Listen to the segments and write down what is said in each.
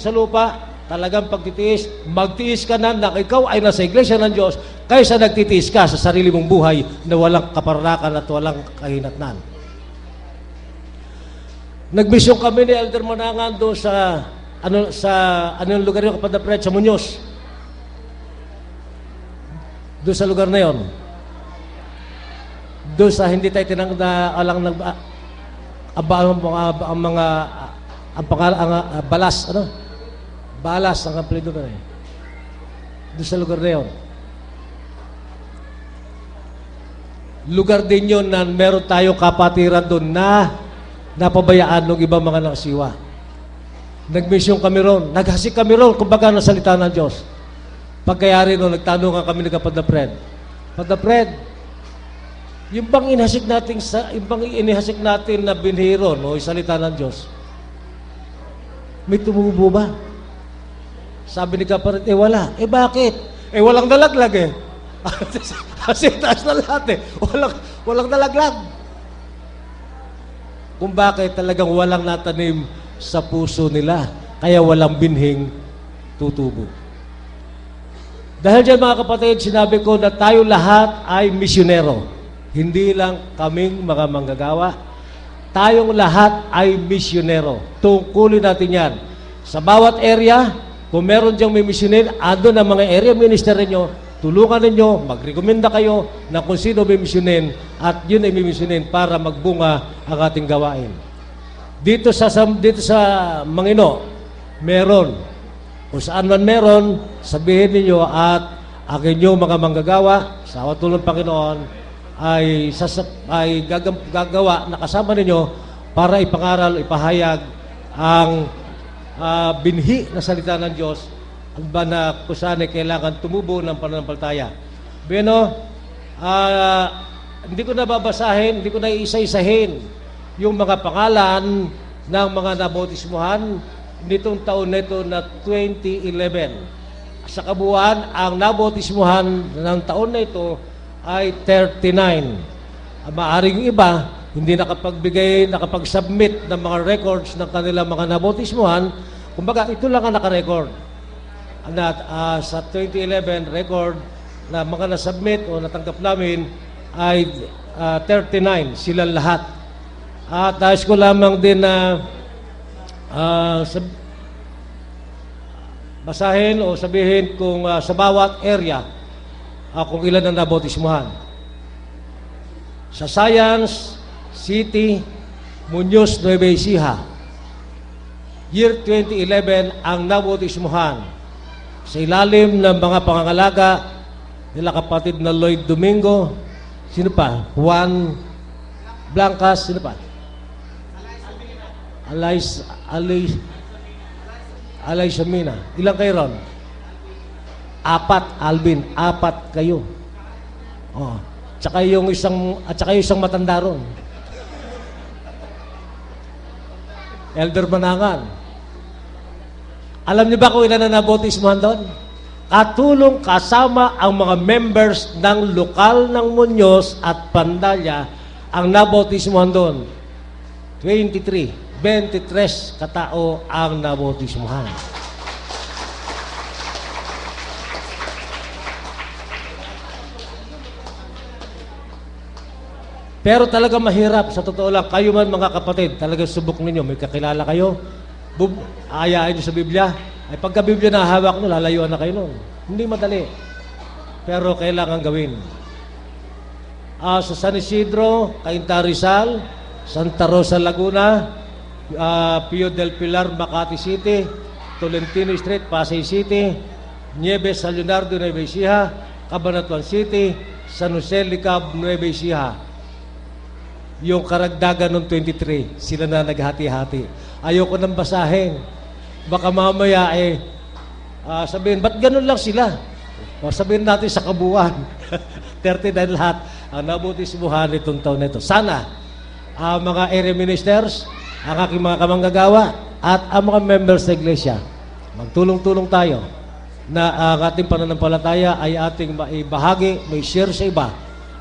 sa lupa, talagang pagtitiis, magtiis ka na ikaw ay nasa iglesia ng Diyos kaysa nagtitiis ka sa sarili mong buhay na walang kaparakan at walang kahinatnan. Nagmisyon kami ni Elder Manangan doon sa anong lugar yung kapatid Fred, sa Muñoz. Doon sa lugar na yon. Doon sa hindi tayo tinang na alang ang mga balas, balas ang apelido na eh. Doon sa lugar na yon. Lugar din yun na meron tayong kapatiran doon na napabayaan ng ibang mga nakasiwa. Nagmisyon kami ron. Naghasik kami ron, kumbaga ng salita ng Diyos. Pagkayari ron, nagtanungan kami ng kapatid Fred. Kapatid Fred, yung bang inihasik natin na binhiro, no, yung salita ng Diyos, may tumubo ba? Sabi ni kapatid, wala. Bakit? Walang nalaglag eh. Kasi taas na lahat eh. Walang nalaglag. Kung bakit talagang walang natanim sa puso nila, kaya walang binhing tutubo. Dahil dyan mga kapatid, sinabi ko na tayo lahat ay misyonero. Hindi lang kaming mga manggagawa. Tayong lahat ay misyonero. Tungkulin natin yan. Sa bawat area, kung meron diyang may misyoner, andun ang mga area minister ninyo, tulungan ninyo, magrekomenda kayo na kung sino may misyonin at yun ay may misyonin para magbunga ang ating gawain. Dito sa Mangino, meron. Kung saan man meron, sabihin ninyo at ang inyong mga manggagawa, sa tulong ng Panginoon, ay gagawa na kasama ninyo para ipangaral, ipahayag ang binhi na salita ng Diyos ang ba na kung saan ay kailangan tumubo ng pananampalataya. Bueno, hindi ko na babasahin, hindi ko na isa-isahin yung mga pangalan ng mga nabautismuhan nitong taon na ito na 2011. Sa kabuuan, ang nabautismuhan ng taon na ito ay 39. Maaring iba, hindi nakapag-submit ng mga records ng kanilang mga nabautismuhan. Kumbaga, ito lang ang nakarecord. Sa 2011 record na mga nasubmit o natanggap namin ay 39 silang lahat. At nais ko lamang din na basahin o sabihin kung sa bawat area kung ilan ang nabautismuhan. Sa Science City, Muñoz, Nueva Ecija, year 2011 ang nabautismuhan. Sa ilalim ng mga pangangalaga nila kapatid na Lloyd Domingo, sino pa? Juan Blancas, sino pa? Alay Samina. Ilang kayo ron? 4, Alvin. 4 kayo. Oh. Tsaka yung isang matanda ron. Elder Manangan. Alam niyo ba kung ilan na nabautismuhan doon? Katulong kasama ang mga members ng lokal ng Muñoz at Pandalya ang nabautismuhan doon. 23 katao ang nabautismuhan. Pero talaga mahirap, sa totoo lang, kayo man mga kapatid, talaga subok ninyo, may kakilala kayo, ayain nyo sa Biblia, ay pagka Biblia na hawak nyo, lalayuan na kayo nun. Hindi madali. Pero kailangan gawin. Sa San Isidro, Cainta Rizal, Santa Rosa Laguna, Pio del Pilar, Makati City, Tolentino Street, Pasay City, Nieves, San Leonardo, Nueva Ecija, Cabanatuan City, San Jose, Licab, Nueva Ecija. Yung karagdagan ng 23, sila na naghati-hati. Ayoko nang basahin. Baka mamaya sabihin, ba't ganun lang sila? O sabihin natin sa kabuuan. 39 lahat ang nabautismuhan nitong taon na ito. Sana mga area ministers, ang aking mga kamanggagawa, at ang mga members sa iglesia, magtulong-tulong tayo na ang ating pananampalataya ay ating maibahagi, may share sa iba.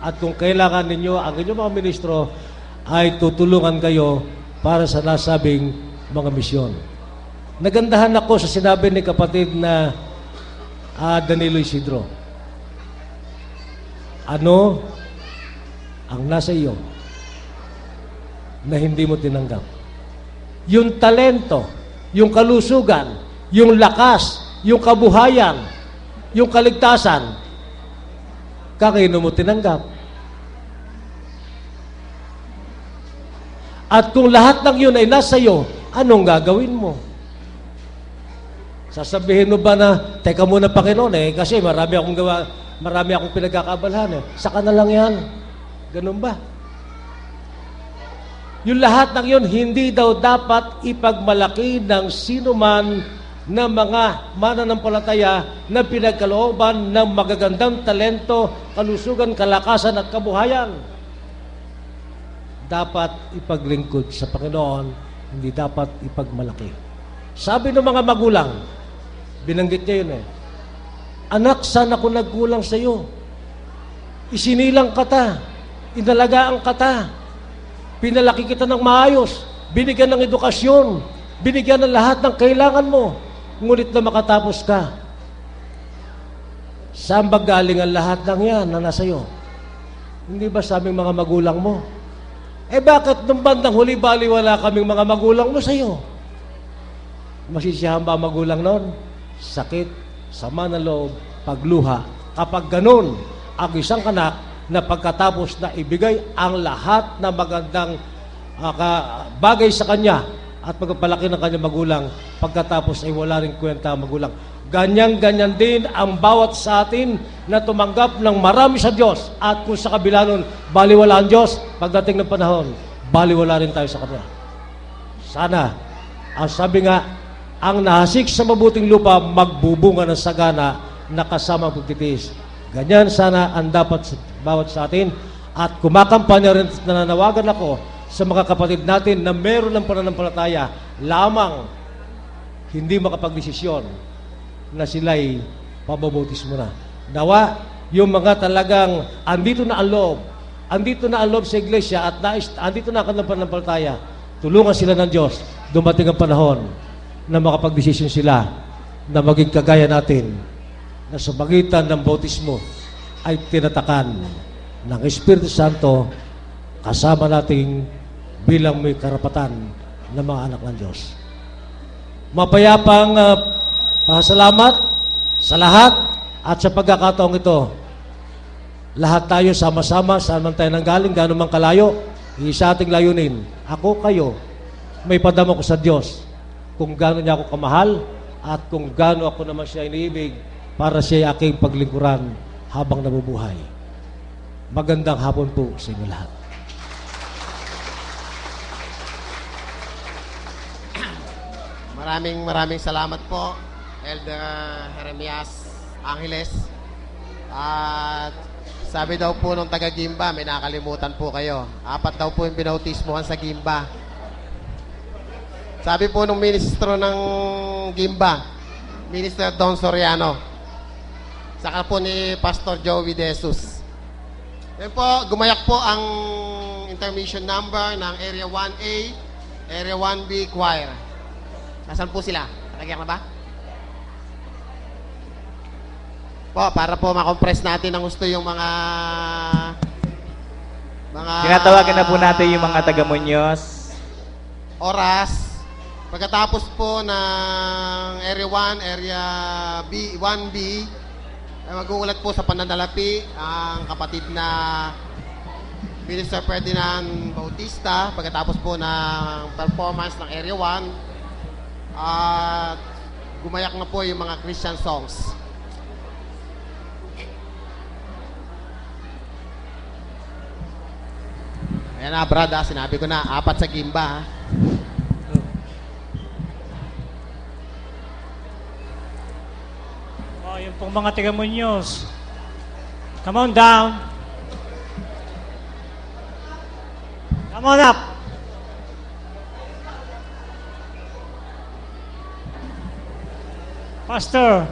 At kung kailangan ninyo, ang inyong mga ministro ay tutulungan kayo para sa nasabing mga misyon. Nagandahan ako sa sinabi ni kapatid na Danilo Isidro. Ano ang nasa iyo na hindi mo tinanggap? Yung talento, yung kalusugan, yung lakas, yung kabuhayan, yung kaligtasan, kanino mo tinanggap? At kung lahat ng yun ay nasa iyo, anong gagawin mo? Sasabihin mo ba na, teka muna Panginoon kasi marami akong pinagkakaabalahan Saka na lang yan. Ganun ba? Yung lahat ng yun, hindi daw dapat ipagmalaki ng sino man na mga mananampalataya na pinagkalooban ng magagandang talento, kalusugan, kalakasan at kabuhayan. Dapat ipaglingkod sa Panginoon, hindi dapat ipagmalaki. Sabi ng mga magulang, binanggit niya yun Anak, sana ko nagkulang sa iyo. Isinilang kata, inalagaan kata, pinalaki kita ng maayos, binigyan ng edukasyon, binigyan ng lahat ng kailangan mo, ngunit na makatapos ka. Saan ba galing ang lahat ng yan na nasa iyo? Hindi ba sa aming mga magulang mo? Bakit nung bandang huli baliwala kaming mga magulang mo sa iyo? Masisiyahan ba ang magulang noon? Sakit, sama ng loob, pagluha. Kapag ganun, ang isang anak na pagkatapos na ibigay ang lahat na magandang bagay sa kanya at pagpapalaki ng kanyang magulang, pagkatapos ay wala rin kwenta ang magulang. Ganyan-ganyan din ang bawat sa atin na tumanggap ng marami sa Diyos at kung sa kabila nun, baliwala ang Diyos, pagdating ng panahon, baliwala rin tayo sa Kanya. Sana, ang sabi nga, ang nahasik sa mabuting lupa, magbubunga ng sagana na kasama ang pagtitiis. Ganyan sana ang dapat sa bawat sa atin. At kumakampanya rin, nananawagan ako sa mga kapatid natin na meron ng pananampalataya lamang hindi makapagdesisyon na sila'y pababautismo na. Nawa, yung mga talagang andito na ang loob sa iglesia at andito na ang pananampalataya, tulungan sila ng Diyos. Dumating ang panahon na makapagdesisyon sila na maging kagaya natin na sa pagitan ng bautismo ay tinatakan ng Espiritu Santo kasama nating bilang may karapatan ng mga anak ng Diyos. Mapayapang pasalamat sa lahat at sa pagkakataong ito. Lahat tayo sama-sama, saan man tayo nanggaling, gano'n man kalayo, isa ating layunin. Ako, kayo, may padama ko sa Diyos kung gaano niya ako kamahal at kung gaano ako naman siya iniibig para siya aking paglingkuran habang nabubuhay. Magandang hapon po sa inyo lahat. Maraming salamat po, Elder Jeremias Angeles. At sabi daw po nung taga-Gimba, may nakalimutan po kayo. 4 daw po yung binautismohan sa Gimba. Sabi po nung ministro ng Gimba, Minister Don Soriano, saka po ni Pastor Joey De Jesus. Yan po, gumayak po ang intermission number ng Area 1A, Area 1B Choir. Nasaan po sila? Nakagyak na ba? Po, para po makompress natin ang gusto yung mga tinatawagan na po natin yung mga taga-Muñoz. Oras. Pagkatapos po ng Area 1, Area B, 1B, ay mag-uulat po sa pananalapi ang kapatid na Minister Ferdinand Bautista. Pagkatapos po ng performance ng Area 1, at gumayak na po yung mga Christian songs. Ayan na, brad, sinabi ko na, 4 sa Gimba, ha? Oh, yung pong mga taga-Muñoz. Come on down. Come on up. Pastor,